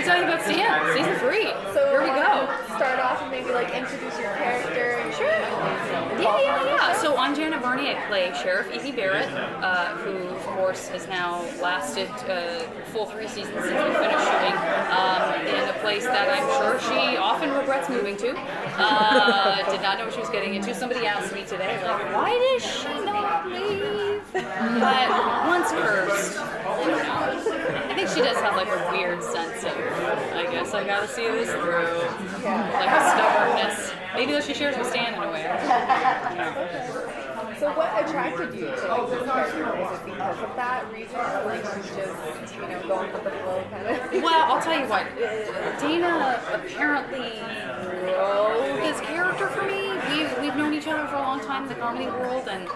tell you about Stan, season 3. So here we go. Start off and maybe like introduce your character. And, Sure. Yeah. So I'm Janet Varney. I play Sheriff Evie Barrett, who of course has now lasted full 3 seasons since we finished shooting in a place that I'm sure she often regrets moving to. Did not know what she was getting into. Somebody asked me today, like, why does she not leave? But once cursed, I don't know. I think she does have like a weird sense of, I guess I gotta see this through, like a stubbornness. Maybe though she shares with Stan in a way. So what attracted you to like this character? Is it because of that reason, or like she's just going with the flow kind of? Well, I'll tell you what. Dana apparently wrote this character for me. We've known each other for a long time in the comedy world, and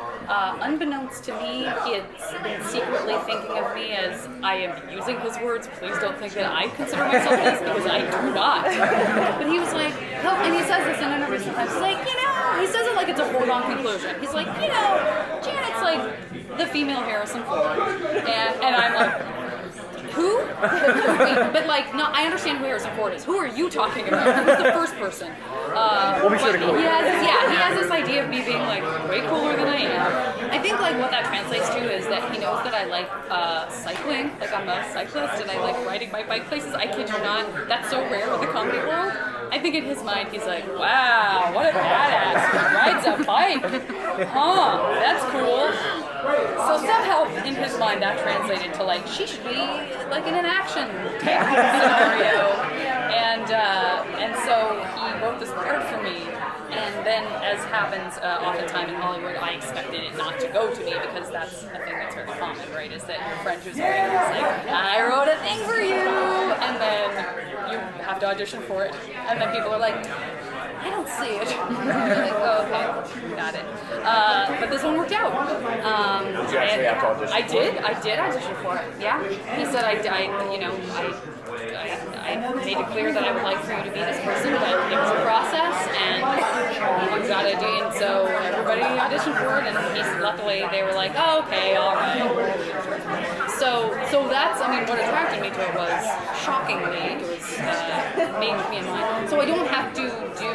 unbeknownst to me, he had been secretly thinking of me as, I am using his words, please don't think that I consider myself this, because I do not. But he was like, oh, and he says this in interviews sometimes, he's like, he says it like it's a foregone conclusion. He's like, Janet's like the female Harrison Ford. And I'm like, who? Wait, but like, no, I understand who Harrison Ford is. Who are you talking about? Who's the first person? We'll be sure to he has this idea of me being like way cooler than I am. I think like what that translates to is that he knows that I like cycling. Like I'm a cyclist and I like riding my bike places. I kid you not, that's so rare in the comedy world. I think in his mind he's like, wow, what a badass. He rides a bike. Huh, that's cool. So somehow in his mind that translated to like, she should be like in an action type scenario. And so he wrote this part for me. And then, as happens oftentimes in Hollywood, I expected it not to go to me because that's a thing that's very common, right? Is that your friend who's writing is like, I wrote a thing for you, and then you have to audition for it, and then people are like, I don't see it. You're like, oh, okay, got it. But this one worked out. Did you actually have to audition? I did audition for it. Yeah, he said I made it clear that I would like for you to be this person, but it was a process, and you gotta do it. And so everybody auditioned for it, and luckily they were like, oh, okay, all right. So that's, I mean, what attracted me to it was, shockingly, it was made with me in mind. So I don't have to do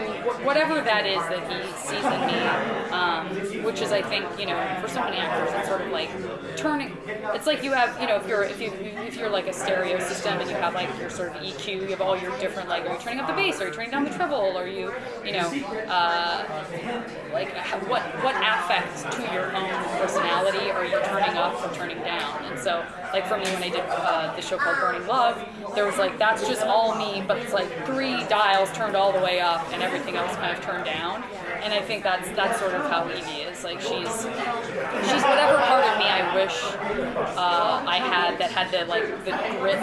whatever that is that he sees in me, which is, I think, for so many actors, it's sort of like turning. It's like you have, if you're like a stereo system and you have like your sort of EQ, you have all your different, like, are you turning up the bass, are you turning down the treble, are you, like what affects to your own personality are you turning up or turning down? And so, like for me, when I did the show called Burning Love, there was like, that's just all me, but it's like 3 dials turned all the way up and everything else kind of turned down. And I think that's sort of how Evie is. Like she's whatever part of me I wish I had that had the grit,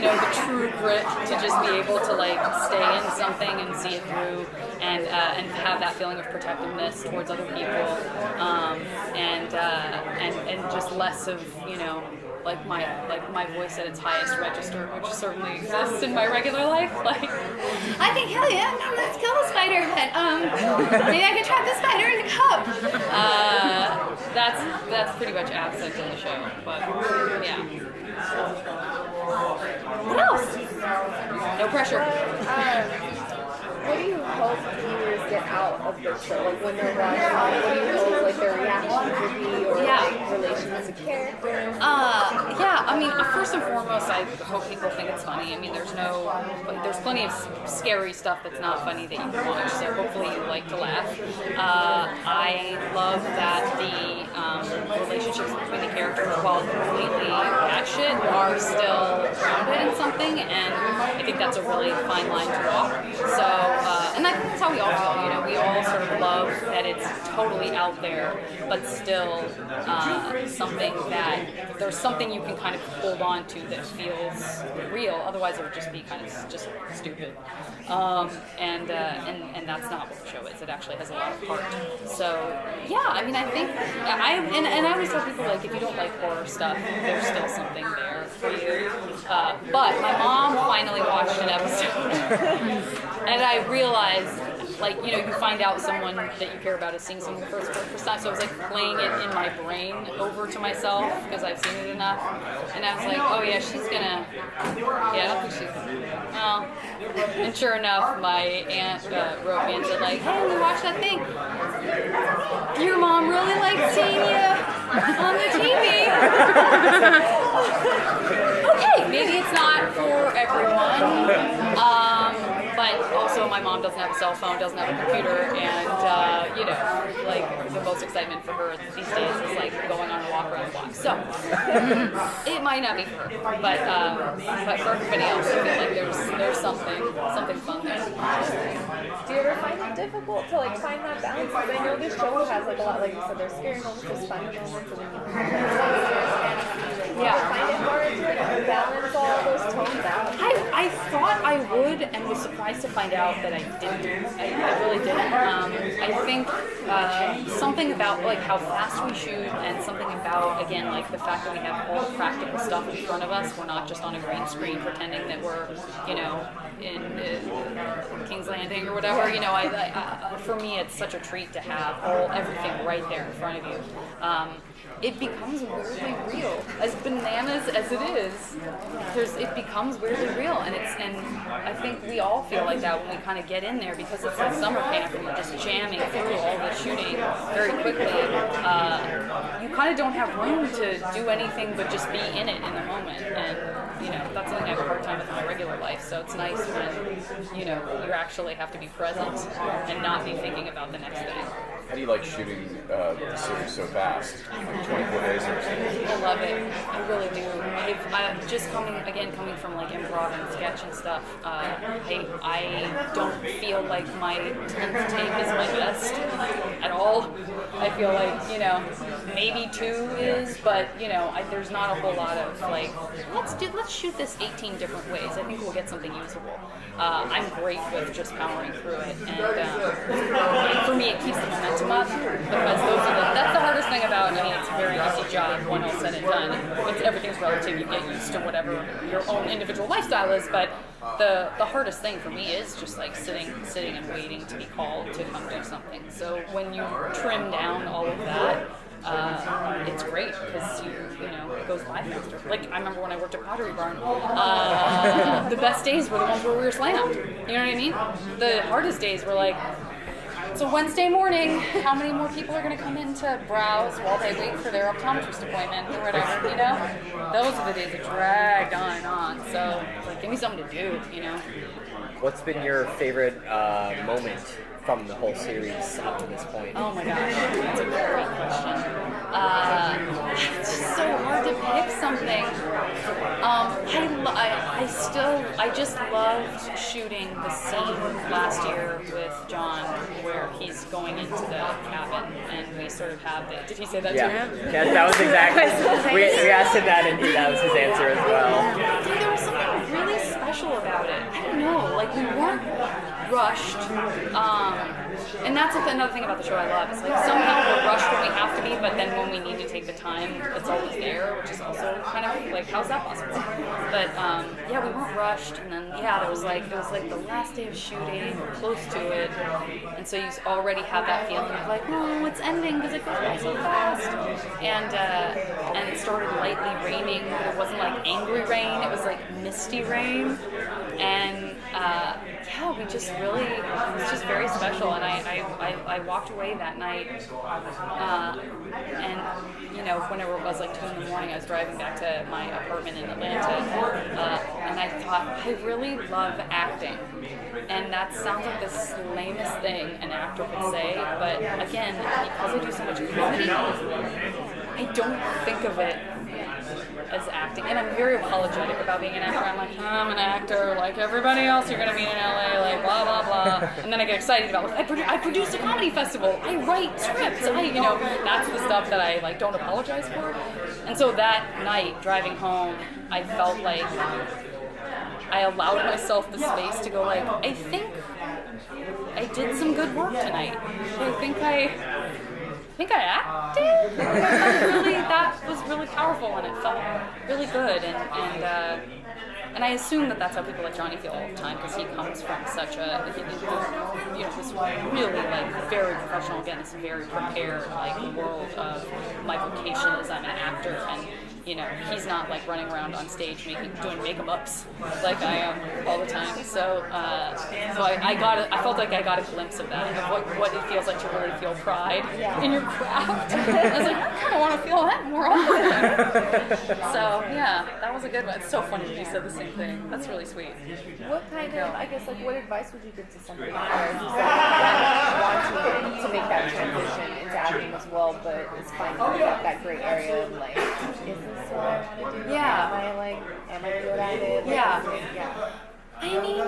the true grit to just be able to like stay in something and see it through, and have that feeling of protectiveness towards other people, and just less of like my voice at its highest register, which certainly exists in my regular life. Like, I think, hell yeah, no, let's kill the spider, but maybe I can trap the spider in a cup. That's pretty much absent in the show, but yeah. What else? No pressure. What do you hope viewers get out of this show? Like when they're watching, what do you hope like their reactions would be, or like relations to characters? I mean, first and foremost, I hope people think it's funny. I mean, there's plenty of scary stuff that's not funny that you can watch, so hopefully you like to laugh. I love that the relationships between the characters, while completely batshit, are still grounded in something, and I think that's a really fine line to walk. So, and I think that's how we all feel, we all sort of love that it's totally out there, but still something that, there's something you can kind of hold on to that feels real, otherwise it would just be kind of just stupid. And that's not what the show is. It actually has a lot of heart. So, yeah, I mean, I think, I always tell people, like, if you don't like horror stuff, there's still something there for you. But my mom finally watched an episode, and I realized, like, you find out someone that you care about is seeing something for the first time, so I was, like, playing it in my brain over to myself, because I've seen it enough, and I was like, oh, yeah, she's gonna, I don't think she's, And sure enough, my aunt wrote me and said like, hey, we watched that thing. Your mom really liked seeing you on the TV. Okay, maybe it's not for everyone. But also my mom doesn't have a cell phone, doesn't have a computer, and like the most excitement for her these days is like going on a walk around the block. So it might not be for her, but for everybody else, I feel like there's something fun there. Do you ever find it difficult to like find that balance? Because I know this show has like a lot, like you said, there's scary moments, there's funny moments, and then you find it hard to like balance all those tones out. I thought I would, and was surprised to find out that I didn't. I really didn't. I think something about like how fast we shoot, and something about again like the fact that we have all the practical stuff in front of us. We're not just on a green screen pretending that we're in King's Landing or whatever. For me, it's such a treat to have everything right there in front of you. It becomes weirdly real, as bananas as it is. It becomes weirdly real, and I think we all feel like that when we kind of get in there, because it's like summer camp and you're just jamming through all the shooting very quickly. You kind of don't have room to do anything but just be in it in the moment, and that's something I have a hard time with in my regular life. So it's nice when you actually have to be present and not be thinking about the next thing. How do you like shooting the series so fast? Like 24 days or something? I love it. I really do. I'm just coming from like improv and sketch and stuff. I don't feel like my 10th take is my best at all. I feel like, maybe 2 is, but there's not a whole lot of like, let's shoot this 18 different ways. I think we'll get something usable. I'm great with just powering through it, and for me it keeps the momentum up, because that's the hardest thing about, it's a very easy job when all said and done. Everything's relative, you get used to whatever your own individual lifestyle is, but the hardest thing for me is just like sitting and waiting to be called to come do something. So when you trim down all of that, it's great because it goes by faster. Like I remember when I worked at Pottery Barn, the best days were the ones where we were slammed. You know what I mean? The hardest days were like, it's a Wednesday morning, how many more people are going to come in to browse while they wait for their optometrist appointment or whatever, Those are the days that dragged on and on. So it's like, give me something to do, What's been your favorite moment from the whole series up to this point? Oh my gosh, that's a great question. It's just so hard to pick something. I just loved shooting the scene last year with John where he's going into the cabin and we sort of have the, did he say that to him? Yeah, that was exactly, we asked him that and that was his answer as well. There was something really special about it. I don't know, like we weren't rushed, and that's another thing about the show I love. It's like somehow we're rushed when we have to be, but then when we need to take the time, it's always there, which is also kind of like, how's that possible? But we weren't rushed, and then it was like the last day of shooting, or close to it, and so you already have that feeling of like, oh, it's ending because it goes by so fast, and it started lightly raining, but it wasn't like angry rain, it was like misty rain, and we just really, it was just very special, and I walked away that night, and whenever it was like 2 in the morning, I was driving back to my apartment in Atlanta, and I thought, I really love acting, and that sounds like the lamest thing an actor could say, but again, because I do so much comedy, I don't think of it as acting, and I'm very apologetic about being an actor. I'm like, I'm an actor like everybody else you're gonna meet in LA, like blah blah blah, and then I get excited about like I produced a comedy festival, I write scripts, that's the stuff that I like don't apologize for. And so that night driving home, I felt like I allowed myself the space to go like, I think I did some good work tonight. I think I acted. That was really powerful, and it felt really good. And I assume that's how people like Johnny feel all the time, because he comes from such a, this really like very professional, again, this very prepared like world of my vocation is I'm an actor, and you know, he's not like running around on stage doing make-em-ups like I am all the time. So I felt like I got a glimpse of that, of what it feels like to really feel pride in your craft. I was like, I kind of want to feel that more often. So yeah, that was a good one. It's so funny that you said the same thing. That's really sweet. What kind of, I guess, like, what advice would you give to somebody who's wanting to make that transition into acting as well, but is finding that great area of like, is this what I want to do? Yeah. Am I good at it? Like, Yeah. I mean,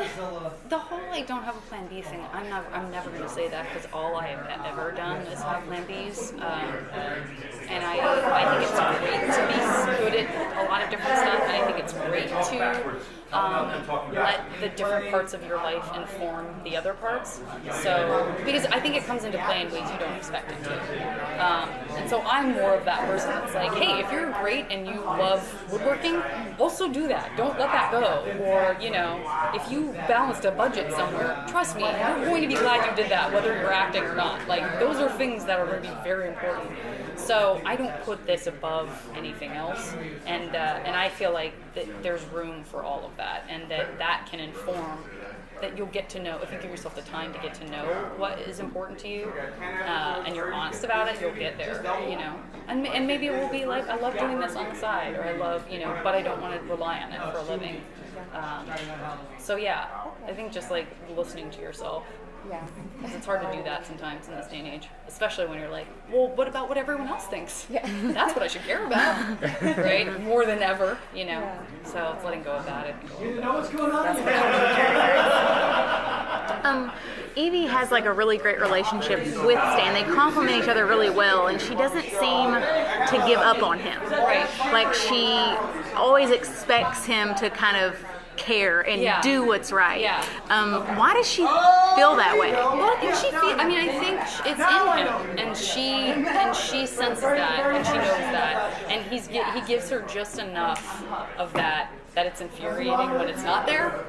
the whole I don't have a plan B thing, I'm never going to say that, because all I have ever done is have plan Bs. And I think it's great to be good at a lot of different stuff, and I think it's great to let the different parts of your life inform the other parts. So, because I think it comes into play in ways you don't expect it to. And so I'm more of that person that's like, hey, if you're great and you love woodworking, also do that. Don't let that go. Or, you know, if you balanced a budget somewhere, trust me, you're going to be glad you did that, whether you're acting or not. Like, those are things that are going to be very important. So I don't put this above anything else, and I feel like that there's room for all of that, and that can inform, that you'll get to know, if you give yourself the time to get to know what is important to you, and you're honest about it, you'll get there, you know. And maybe it will be like, I love doing this on the side, or I love, you know, but I don't want to rely on it for a living. So yeah, I think just like listening to yourself. Yeah. Because it's hard to do that sometimes in this day and age, especially when you're like, well, what about what everyone else thinks? Yeah. That's what I should care about, right? More than ever, you know. Yeah. So it's letting go of that. You know what's going on? Evie has like a really great relationship with Stan. They complement each other really well, and she doesn't seem to give up on him. Right. Like she always expects him to kind of care and do what's right. Yeah. Why does she feel that way? Well, I think I think it's in him, and she senses that, and she knows that, and he gives her just enough of that it's infuriating when it's not there,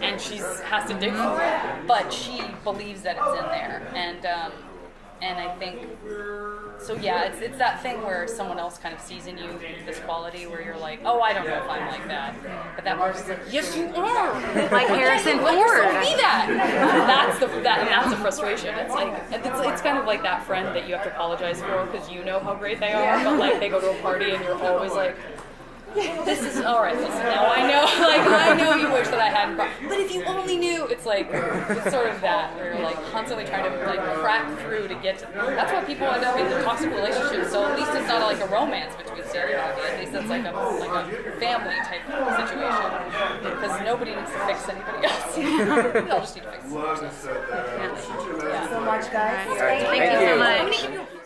and she has to dig for it, but she believes that it's in there, and I think, so yeah, it's that thing where someone else kind of sees in you this quality where you're like, oh, I don't know if I'm like that. But that person's like, yes, you are. Like Harrison Ford. Let yourself be that. That's the frustration. It's like, it's kind of like that friend that you have to apologize for because you know how great they are, but like they go to a party and you're always like, this is all right. Listen, now I know. Like I know you wish that I hadn't brought, but if you only knew, it's like it's sort of that where you're like constantly trying to like crack through to get to. That's why people end up in toxic relationships. So at least it's not like a romance between Stan and Evie. At least it's like a family type situation because nobody needs to fix anybody else. We all just need to fix themselves. Thank you so much, guys. Thank you so much.